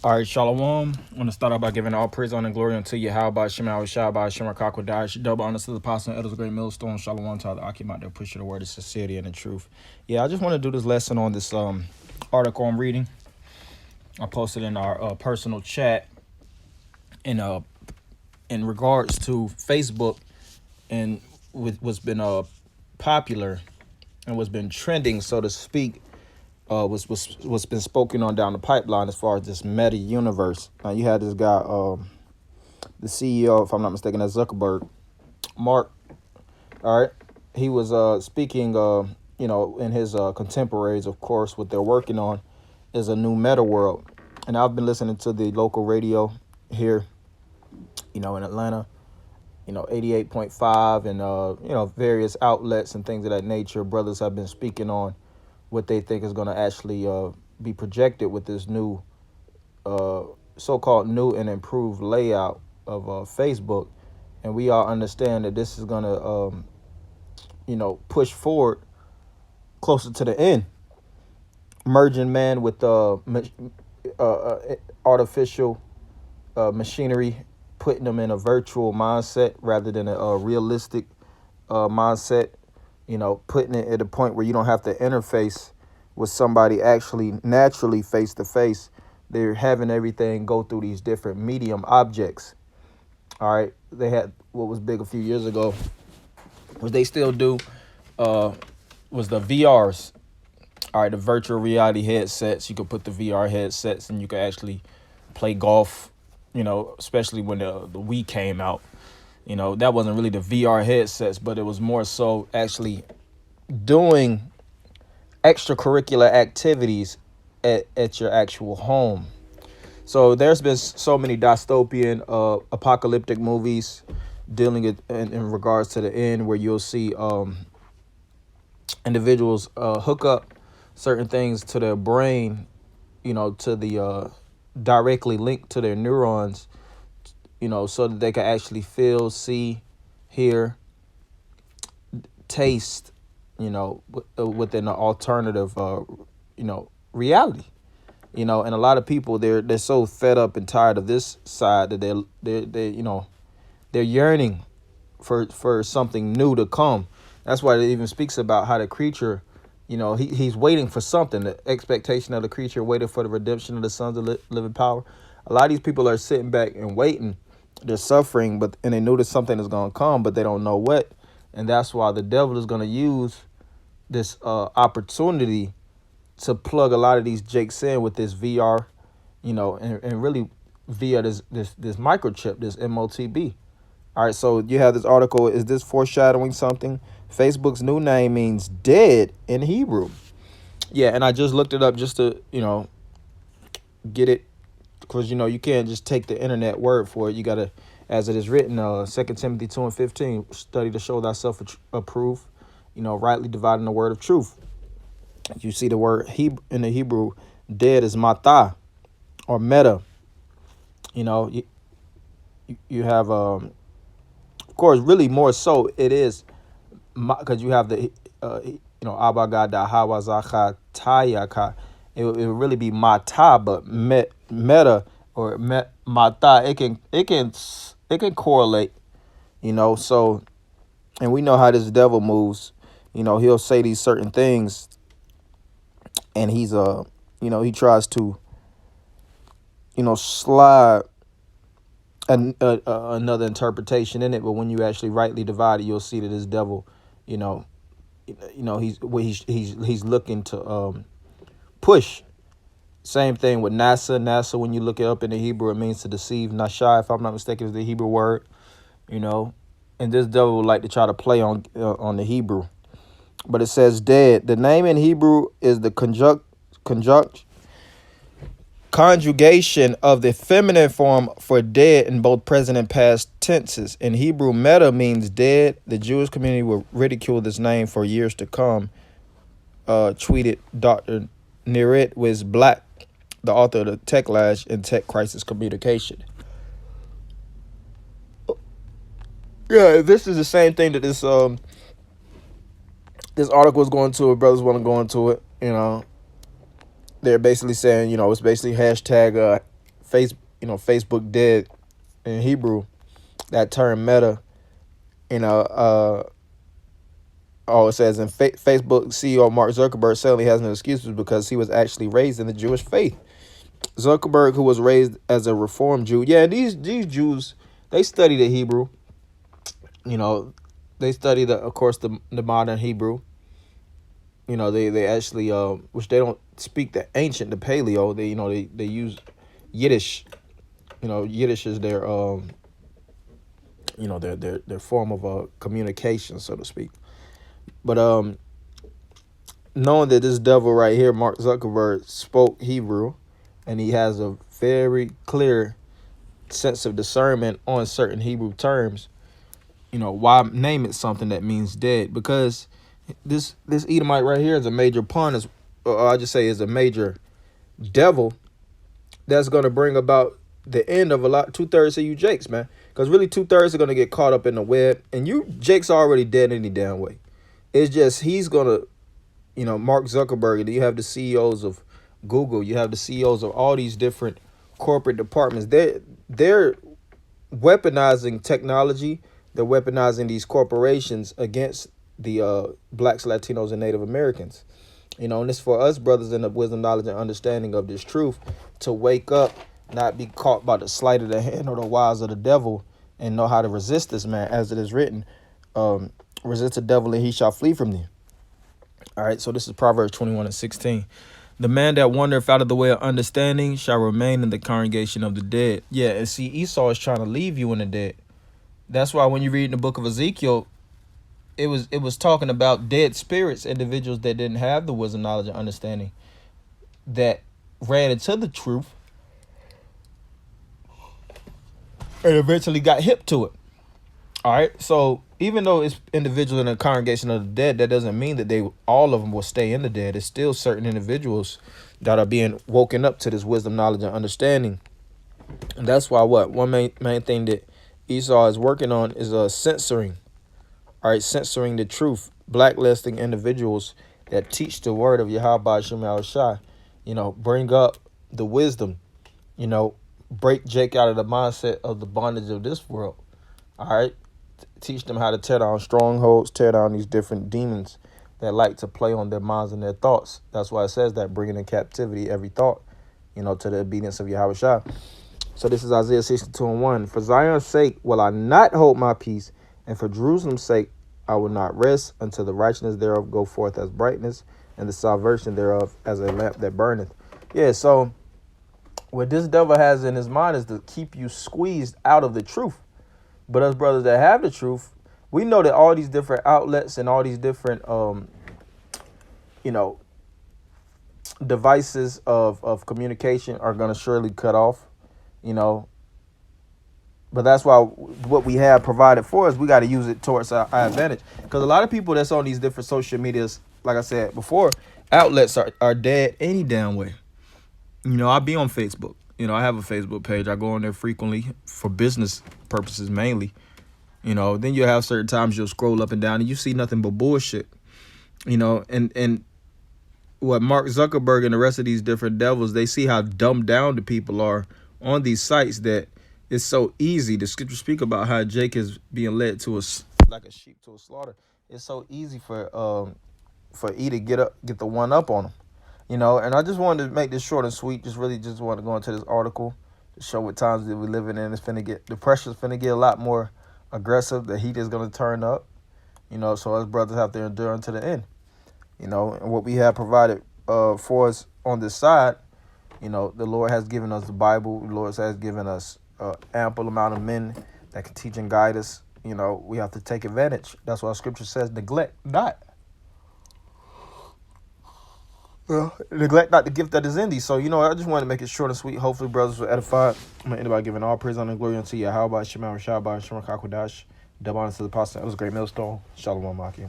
All right, Shalom. I want to start out by giving all praise, honor, and glory unto you. How about Shema, Shah, by Shema, Kakwadash, double honor to the apostle and elders, great millstone, Shalom to all the Akim out there, pusher the word of sincerity and the truth. Yeah, I just want to do this lesson on this article I'm reading. I posted in our personal chat in in regards to Facebook and with what's been popular and what's been trending, so to speak, what's been spoken on down the pipeline as far as this meta universe. Now you had this guy, the CEO, if I'm not mistaken, that's Zuckerberg, Mark. All right, he was speaking, in his contemporaries, of course, what they're working on is a new meta world, and I've been listening to the local radio here, in Atlanta, 88.5 and various outlets and things of that nature. Brothers have been speaking on what they think is going to actually be projected with this new uh, so-called new and improved layout of Facebook, and we all understand that this is going to push forward closer to the end, merging man with artificial machinery, putting them in a virtual mindset rather than a realistic mindset. Putting it at a point where you don't have to interface with somebody actually naturally face to face. They're having everything go through these different medium objects. All right, they had what was big a few years ago, what they still do, uh, was the VRs. All right, the virtual reality headsets. You could put the VR headsets and you could actually play golf. Especially when the Wii came out. That wasn't really the VR headsets, but it was more so actually doing extracurricular activities at your actual home. So there's been so many dystopian, apocalyptic movies dealing in regards to the end, where you'll see individuals hook up certain things to their brain, to the directly linked to their neurons, so that they can actually feel, see, hear, taste, within an alternative, reality. And a lot of people, they're so fed up and tired of this side that they're yearning for something new to come. That's why it even speaks about how the creature, he's waiting for something, the expectation of the creature, waiting for the redemption of the sons of living power. A lot of these people are sitting back and waiting. They're suffering, and they know that something is going to come, but they don't know what. And that's why the devil is going to use this opportunity to plug a lot of these jakes in with this VR, and really via this microchip, this MOTB. All right, so you have this article. Is this foreshadowing something? Facebook's new name means dead in Hebrew. Yeah, and I just looked it up just to, get it, because, you can't just take the internet word for it. You got to, as it is written, 2 Timothy 2:15, study to show thyself approved, rightly dividing the word of truth. You see the word in the Hebrew, dead is mata or meta. You have, of course, really more so it is, because you have the, abagada hawazacha tayaka. It would really be mata, but meta or mata. It can correlate, So, and we know how this devil moves. He'll say these certain things, and he's he tries to slide another interpretation in it. But when you actually rightly divide it, you'll see that this devil, he's looking to push. Same thing with NASA. NASA, when you look it up in the Hebrew, it means to deceive. Nasha, if I'm not mistaken, is the Hebrew word. And this devil would like to try to play on the Hebrew. But it says dead. The name in Hebrew is the conjugation of the feminine form for dead in both present and past tenses. In Hebrew, meta means dead. The Jewish community will ridicule this name for years to come, tweeted Dr. Nirit Wiz Black, the author of the Tech Lash and Tech Crisis Communication. Yeah, this is the same thing that this article is going to. If brothers want to go into it, they're basically saying, it's basically hashtag Facebook dead in Hebrew. That term meta, you know, it says in Facebook CEO Mark Zuckerberg certainly has no excuses because he was actually raised in the Jewish faith. Zuckerberg, who was raised as a Reformed Jew, yeah, these Jews, they study the Hebrew. They study of course, the modern Hebrew. They actually which they don't speak the ancient, the Paleo. They use Yiddish. Yiddish is their their form of communication, so to speak. But knowing that this devil right here, Mark Zuckerberg, spoke Hebrew, and he has a very clear sense of discernment on certain Hebrew terms, why name it something that means dead? Because this Edomite right here is a major pawn, or I just say is a major devil that's going to bring about the end of 2/3 of you Jakes, man. Because really 2/3 are going to get caught up in the web, and you Jakes are already dead any damn way. It's just he's going to, Mark Zuckerberg, and you have the CEOs of Google, you have the CEOs of all these different corporate departments. They're weaponizing technology. They're weaponizing these corporations against the blacks, Latinos, and Native Americans. And it's for us brothers in the wisdom, knowledge, and understanding of this truth to wake up, not be caught by the sleight of the hand or the wiles of the devil, and know how to resist this man, as it is written, resist the devil and he shall flee from thee. All right, so this is Proverbs 21:16. The man that wandereth out of the way of understanding shall remain in the congregation of the dead. Yeah, and see, Esau is trying to leave you in the dead. That's why when you read in the book of Ezekiel, it was talking about dead spirits, individuals that didn't have the wisdom, knowledge, and understanding, that ran into the truth and eventually got hip to it. All right, so even though it's individuals in the congregation of the dead, that doesn't mean that all of them will stay in the dead. It's still certain individuals that are being woken up to this wisdom, knowledge, and understanding. And that's why one main thing that Esau is working on is censoring. All right, censoring the truth, blacklisting individuals that teach the word of Yahweh Shem Shai. Bring up the wisdom. Break Jake out of the mindset of the bondage of this world. All right, teach them how to tear down strongholds, tear down these different demons that like to play on their minds and their thoughts. That's why it says that, bringing in captivity every thought, to the obedience of Yahweh Shai. So this is Isaiah 62:1. For Zion's sake will I not hold my peace, and for Jerusalem's sake I will not rest, until the righteousness thereof go forth as brightness, and the salvation thereof as a lamp that burneth. Yeah, so what this devil has in his mind is to keep you squeezed out of the truth. But us brothers that have the truth, we know that all these different outlets and all these different devices of communication are going to surely cut off. But that's why what we have provided for us, we got to use it towards our advantage. Because a lot of people that's on these different social medias, like I said before, outlets are dead any damn way. I be on Facebook. I have a Facebook page. I go on there frequently for business purposes mainly. Then you'll have certain times you'll scroll up and down and you see nothing but bullshit. And what Mark Zuckerberg and the rest of these different devils, they see how dumbed down the people are on these sites, that it's so easy. The scriptures speak about how Jake is being led to like a sheep to a slaughter. It's so easy for E to get the one up on him. And I just wanted to make this short and sweet. Just wanted to go into this article to show what times that we're living in. The pressure's finna get a lot more aggressive. The heat is gonna turn up. So us brothers have to endure until the end. And what we have provided for us on this side, the Lord has given us the Bible. The Lord has given us ample amount of men that can teach and guide us. We have to take advantage. That's why Scripture says, neglect not. Neglect not the gift that is in thee. So, I just wanted to make it short and sweet. Hopefully, brothers were edified. Anybody giving all praise, honor, and glory unto Yahweh, Shema, Rashah, Shema, Kakwadash. Double honor to the apostle. It was a great millstone. Shalom, Makim.